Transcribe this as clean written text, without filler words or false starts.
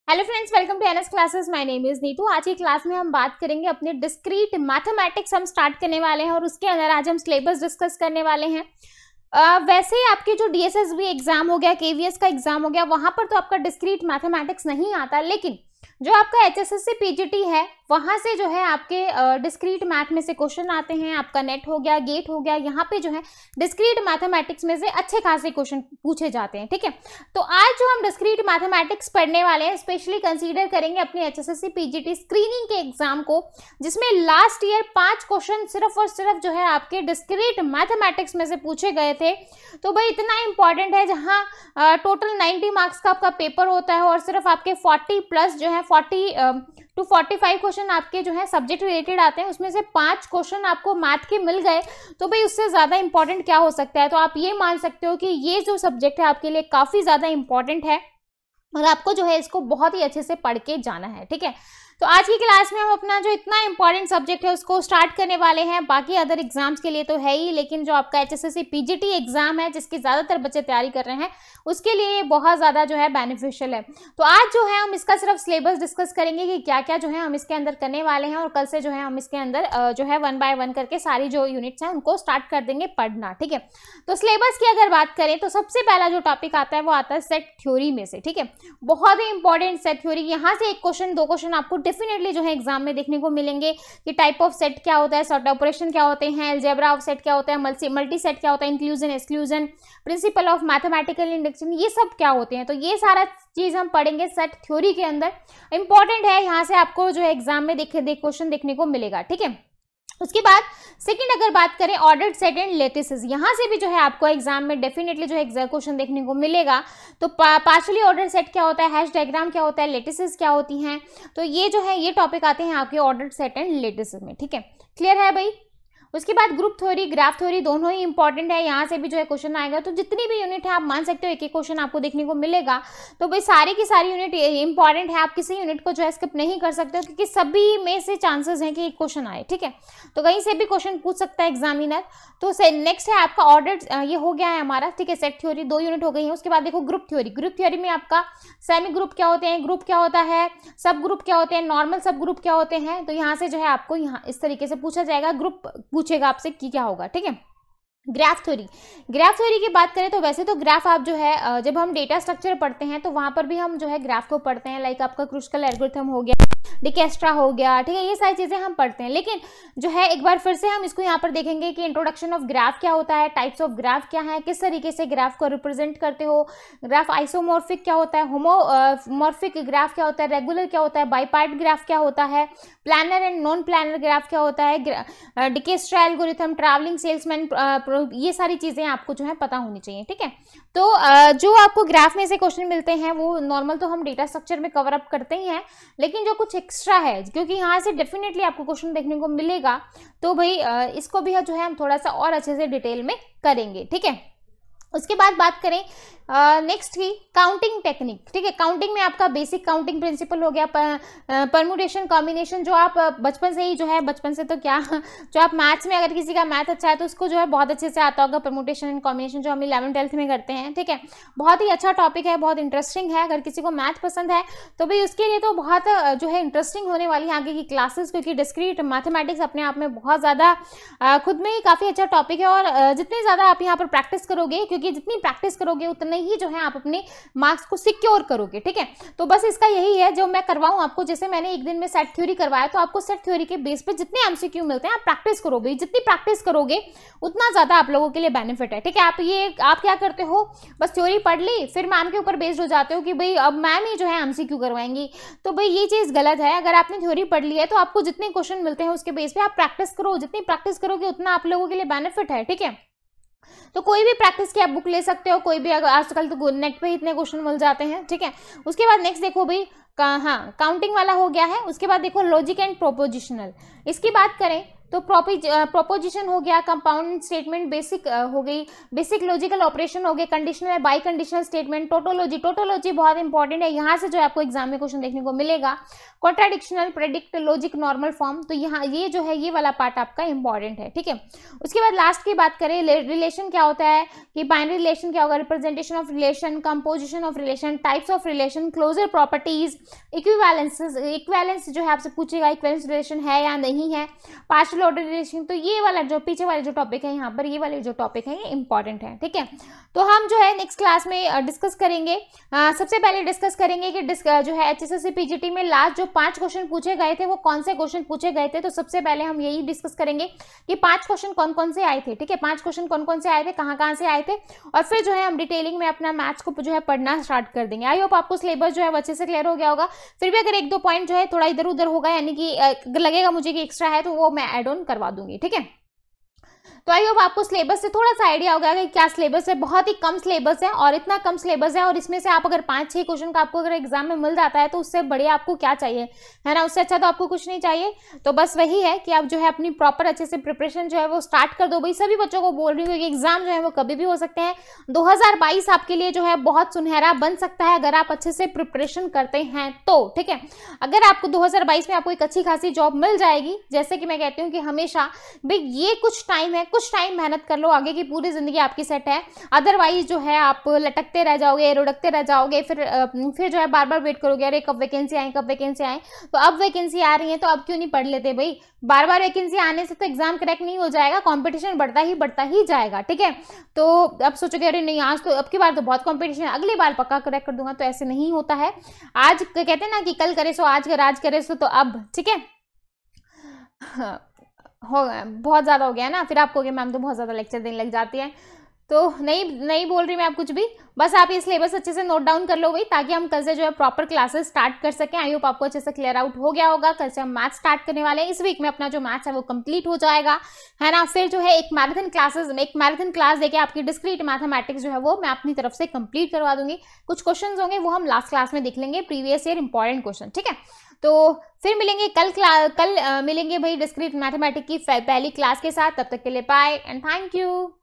Hello friends, welcome to NS classes. My name is Neetu. आज की class में हम बात करेंगे अपने डिस्क्रीट मैथमेटिक्स हम स्टार्ट करने वाले हैं और उसके अंदर आज हम सिलेबस डिस्कस करने वाले हैं। वैसे ही आपके जो डीएसएसबी एग्जाम हो गया, केवीएस का एग्जाम हो गया, वहां पर तो आपका डिस्क्रीट मैथमेटिक्स नहीं आता, लेकिन जो आपका एचएसएससी पीजीटी है वहां से जो है आपके डिस्क्रीट मैथ में से क्वेश्चन आते हैं। आपका नेट हो गया, गेट हो गया, यहाँ पे जो है डिस्क्रीट मैथमेटिक्स में से अच्छे खासे क्वेश्चन पूछे जाते हैं। ठीक है, तो आज जो हम डिस्क्रीट मैथमेटिक्स पढ़ने वाले हैं, स्पेशली कंसीडर करेंगे अपने एचएसएससी पीजीटी स्क्रीनिंग के एग्जाम को, जिसमें लास्ट ईयर 5 क्वेश्चन सिर्फ और सिर्फ जो है आपके डिस्क्रीट मैथमेटिक्स में से पूछे गए थे। तो भाई इतना इंपॉर्टेंट है, जहाँ टोटल 90 मार्क्स का आपका पेपर होता है और सिर्फ आपके 40 प्लस जो है 40 to 45 क्वेश्चन आपके जो है सब्जेक्ट रिलेटेड आते हैं, उसमें से 5 क्वेश्चन आपको मैथ के मिल गए, तो भाई उससे ज़्यादा इंपॉर्टेंट क्या हो सकता है। तो आप ये मान सकते हो कि ये जो सब्जेक्ट है आपके लिए काफ़ी ज़्यादा इंपॉर्टेंट है और आपको जो है इसको बहुत ही अच्छे से पढ़ के जाना है। ठीक है, तो आज की क्लास में हम अपना जो इतना इंपॉर्टेंट सब्जेक्ट है उसको स्टार्ट करने वाले हैं। बाकी अदर एग्जाम्स के लिए तो है ही, लेकिन जो आपका एचएसएससी पीजीटी एग्जाम है जिसकी ज़्यादातर बच्चे तैयारी कर रहे हैं, उसके लिए ये बहुत ज़्यादा जो है बेनिफिशियल है। तो आज जो है हम इसका सिर्फ सिलेबस डिस्कस करेंगे कि क्या क्या जो है हम इसके अंदर करने वाले हैं, और कल से जो है हम इसके अंदर जो है 1 बाय 1 करके सारी जो यूनिट्स हैं उनको स्टार्ट कर देंगे पढ़ना। ठीक है, तो सिलेबस की अगर बात करें तो सबसे पहला जो टॉपिक आता है वो आता है सेट थ्योरी में से। ठीक है, बहुत ही इंपॉर्टेंट सेट थ्योरी। यहाँ से 1 क्वेश्चन 2 क्वेश्चन आपको डेफिनेटली जो है एग्जाम में देखने को मिलेंगे कि टाइप ऑफ सेट क्या होता है, सॉर्ट ऑपरेशन क्या होते हैं, अलजेब्रा ऑफ सेट क्या होता है, मल्टी सेट क्या होता है, inclusion exclusion, principle of mathematical induction, ये सब क्या होते हैं। तो ये सारा चीज हम पढ़ेंगे सेट थ्योरी के अंदर। इंपॉर्टेंट है, यहाँ से आपको जो है एग्जाम में क्वेश्चन देखने को मिलेगा। ठीक है, उसके बाद सेकंड अगर बात करें ऑर्डर्ड सेट एंड लेटिसेस, यहाँ से भी जो है आपको एग्जाम में डेफिनेटली जो है क्वेश्चन देखने को मिलेगा। तो पार्शियली ऑर्डर्ड सेट क्या होता है, हैश डायग्राम क्या होता है, लेटिसेस क्या होती हैं, तो ये जो है ये टॉपिक आते हैं आपके ऑर्डर्ड सेट एंड लेटिसेस में। ठीक है, क्लियर है भाई। उसके बाद ग्रुप थ्योरी, ग्राफ थ्योरी, दोनों ही इंपॉर्टेंट है। यहाँ से भी जो है क्वेश्चन आएगा, तो जितनी भी यूनिट है आप मान सकते हो एक क्वेश्चन आपको देखने को मिलेगा। तो भाई सारी की सारी यूनिट इंपॉर्टेंट है, आप किसी यूनिट को जो है स्किप नहीं कर सकते हो, क्योंकि सभी में से चांसेस हैं कि एक क्वेश्चन आए। ठीक है, तो कहीं से भी क्वेश्चन पूछ सकता है एग्जामिनर। तो नेक्स्ट है आपका ऑर्डर्ड, ये हो गया है हमारा। ठीक है, सेट थ्योरी 2 यूनिट हो गई है। उसके बाद देखो ग्रुप थ्योरी। ग्रुप थ्योरी में आपका सेमी ग्रुप क्या होते हैं, ग्रुप क्या होता है, सब ग्रुप क्या होते हैं, नॉर्मल सब ग्रुप क्या होते हैं। तो यहाँ से जो है आपको यहाँ इस तरीके से पूछा जाएगा, ग्रुप पूछेगा आपसे कि क्या होगा। ठीक है, ग्राफ थ्योरी। ग्राफ थ्योरी की बात करें तो वैसे तो ग्राफ आप जो है जब हम डेटा स्ट्रक्चर पढ़ते हैं तो वहां पर भी हम जो है ग्राफ को पढ़ते हैं, लाइक आपका क्रुस्कल एल्गोरिथम हो गया, डिकेस्ट्रा हो गया। ठीक है, ये सारी चीजें हम पढ़ते हैं, लेकिन जो है एक बार फिर से हम इसको यहाँ पर देखेंगे कि इंट्रोडक्शन ऑफ ग्राफ क्या होता है, टाइप्स ऑफ ग्राफ क्या है, किस तरीके से ग्राफ को रिप्रेजेंट करते हो, ग्राफ आइसोमॉर्फिक क्या होता है, होमोमॉर्फिक ग्राफ क्या होता है, रेगुलर क्या होता है, बाईपार्ट ग्राफ क्या होता है, planar and non planar graph क्या होता है, डिकेस्ट्रा एल्गोरिथम, ट्रैवलिंग सेल्समैन, ये सारी चीजें आपको जो है पता होनी चाहिए। ठीक है, तो जो आपको ग्राफ में से क्वेश्चन मिलते हैं वो नॉर्मल तो हम डेटा स्ट्रक्चर में कवर अप करते ही हैं, लेकिन जो कुछ एक्स्ट्रा है, क्योंकि यहाँ से डेफिनेटली आपको क्वेश्चन देखने को मिलेगा, तो भाई इसको भी जो है हम थोड़ा सा और अच्छे से डिटेल में करेंगे। ठीक है, उसके बाद बात करें नेक्स्ट की काउंटिंग टेक्निक। ठीक है, काउंटिंग में आपका बेसिक काउंटिंग प्रिंसिपल हो गया, परम्यूटेशन कॉम्बिनेशन, जो आप बचपन से ही जो है, बचपन से तो क्या, जो आप मैथ्स में अगर किसी का मैथ अच्छा है तो उसको जो है बहुत अच्छे से आता होगा, परम्यूटेशन एंड कॉम्बिनेशन जो हम 11th-12th में करते हैं। ठीक है, बहुत ही अच्छा टॉपिक है, बहुत इंटरेस्टिंग है। अगर किसी को मैथ पसंद है तो भाई उसके लिए तो बहुत जो है इंटरेस्टिंग होने वाली है आगे की क्लासेस, क्योंकि डिस्क्रीट मैथमेटिक्स अपने आप में बहुत ज़्यादा खुद में ही काफ़ी अच्छा टॉपिक है। और जितनी ज़्यादा आप यहाँ पर प्रैक्टिस करोगे, क्योंकि जितनी प्रैक्टिस करोगे उतने ही जो है आप अपने मार्क्स को सिक्योर करोगे। ठीक है, तो बस इसका यही है जो मैं करवाऊं आपको, जैसे मैंने एक दिन में सेट थ्योरी करवाया, तो आपको सेट थ्योरी के बेस पे जितने एमसीक्यू मिलते हैं आप प्रैक्टिस करोगे, जितनी प्रैक्टिस करोगे उतना ज्यादा आप लोगों के लिए बेनिफिट है। ठीक है, आप क्या करते हो, बस थ्योरी पढ़ ली, फिर मैम के ऊपर बेस्ड हो जाते हो कि भाई अब मैम ही जो है एमसीक्यू करवाएंगी, तो भाई ये चीज गलत है। अगर आपने थ्योरी पढ़ ली है तो आपको जितने क्वेश्चन मिलते हैं उसके बेस पे आप प्रैक्टिस करो, जितनी प्रैक्टिस करोगे उतना आप लोगों के लिए बेनिफिट है। ठीक है, तो कोई भी प्रैक्टिस की आप बुक ले सकते हो, कोई भी, अगर आजकल तो नेट पे ही इतने क्वेश्चन मिल जाते हैं। ठीक है, उसके बाद नेक्स्ट देखो भाई हाँ काउंटिंग वाला हो गया है। उसके बाद देखो लॉजिक एंड प्रोपोजिशनल। इसकी बात करें तो प्रोपोजिशन हो गया, कंपाउंड स्टेटमेंट बेसिक हो गई, बेसिक लॉजिकल ऑपरेशन हो गए, कंडीशनल है, by conditional statement, tautology, tautology बहुत इंपॉर्टेंट है, यहाँ से जो है आपको एग्जाम में क्वेश्चन देखने को मिलेगा, कॉन्ट्राडिक्शनल, प्रेडिक्ट, लॉजिक, नॉर्मल फॉर्म, तो यहाँ ये जो है ये वाला पार्ट आपका इंपॉर्टेंट है, ठीक है। उसके बाद लास्ट की बात करें, रिलेशन क्या होता है, कि बाइनरी रिलेशन क्या होगा, representation of relation, composition of relation, types of relation, closure properties, equivalences, equivalence जो है आपसे पूछेगा इक्विवेलेंस रिलेशन है या नहीं है, पार्शियल ऑर्डर रिलेशन, तो ये वाला जो पीछे वाले जो टॉपिक है यहाँ पर, ये वाले जो टॉपिक है ये इंपॉर्टेंट है, ठीक है। तो हम जो है नेक्स्ट क्लास में डिस्कस करेंगे, सबसे पहले डिस्कस करेंगे कि जो है HSSC PGT में लास्ट जो 5 क्वेश्चन पूछे गए थे वो कौन से क्वेश्चन पूछे गए थे। तो सबसे पहले हम यही डिस्कस करेंगे कि 5 क्वेश्चन कौन कौन से आए थे, ठीक है, 5 क्वेश्चन कौन कौन से आए थे, कहाँ से आए थे, और फिर जो है हम डिटेलिंग में अपना मैथ्स को जो है पढ़ना स्टार्ट कर देंगे। आई होप आपको सिलेबस जो है वो अच्छे से क्लियर हो गया होगा। फिर भी अगर 1-2 पॉइंट जो है थोड़ा इधर उधर होगा, यानी कि लगेगा मुझे कि एक्स्ट्रा है, तो वो मैं ऐड ऑन करवा दूंगी, ठीक है। तो आई होप आपको सिलेबस से थोड़ा सा आइडिया हो गया कि क्या सिलेबस है। बहुत ही कम सिलेबस है, और इतना कम सिलेबस है, और इसमें से आप अगर 5-6 क्वेश्चन का आपको अगर एग्जाम में मिल जाता है तो उससे बढ़िया आपको क्या चाहिए, है ना, उससे अच्छा तो आपको कुछ नहीं चाहिए। तो बस वही है कि आप जो है अपनी प्रॉपर अच्छे से प्रिपरेशन जो है वो स्टार्ट कर दो भाई। सभी बच्चों को बोल रही हूँ कि एग्जाम जो है वो कभी भी हो सकते हैं। 2022 आपके लिए जो है बहुत सुनहरा बन सकता है अगर आप अच्छे से प्रिपरेशन करते हैं तो, ठीक है। अगर आपको 2022 में आपको एक अच्छी खासी जॉब मिल जाएगी, जैसे कि मैं कहती हूँ कि हमेशा भाई ये कुछ टाइम है, कुछ टाइम मेहनत कर लो, आगे की पूरी जिंदगी आपकी सेट है। अदरवाइज जो है आप लटकते रह जाओगे, रुड़कते रह जाओगे, फिर जो है बार बार वेट करोगे, अरे कब वैकेंसी आए, कब वैकेंसी आए। तो अब वैकेंसी आ रही है तो अब क्यों नहीं पढ़ लेते भाई। बार बार वैकेंसी आने से तो एग्जाम क्रैक नहीं हो जाएगा, कंपटीशन बढ़ता ही जाएगा, ठीक है। तो अब सोचोगे अरे नहीं आज तो अब की बार तो बहुत कंपटीशन है, अगली बार पक्का क्रैक कर दूंगा, तो ऐसे नहीं होता है। आज कहते हैं ना कि कल करे सो आज कर, आज करे सो तो अब, ठीक है। हो गया बहुत ज़्यादा हो गया ना, फिर आपको कि मैम तो बहुत ज़्यादा लेक्चर देने लग जाती है। तो नहीं बोल रही मैं आप कुछ भी, बस आप ये सिलेबस अच्छे से नोट डाउन कर लो भाई, ताकि हम कल से जो है प्रॉपर क्लासेस स्टार्ट कर सकें। आई होप आपको अच्छे से क्लियर आउट हो गया होगा। कल से हम मैथ्स स्टार्ट करने वाले हैं। इस वीक में अपना जो मैथ्स है वो कंप्लीट हो जाएगा, है ना। फिर जो है एक मैराथन क्लास देके आपकी डिस्क्रीट मैथमेटिक्स जो है वो मैं अपनी तरफ से कंप्लीट करवा दूंगी। कुछ क्वेश्चन होंगे वो हम लास्ट क्लास में देख लेंगे, प्रीवियस ईयर इंपॉर्टेंट क्वेश्चन, ठीक है। तो फिर मिलेंगे कल मिलेंगे भाई डिस्क्रीट मैथमेटिक्स की पहली क्लास के साथ। तब तक के लिए बाय एंड थैंक यू।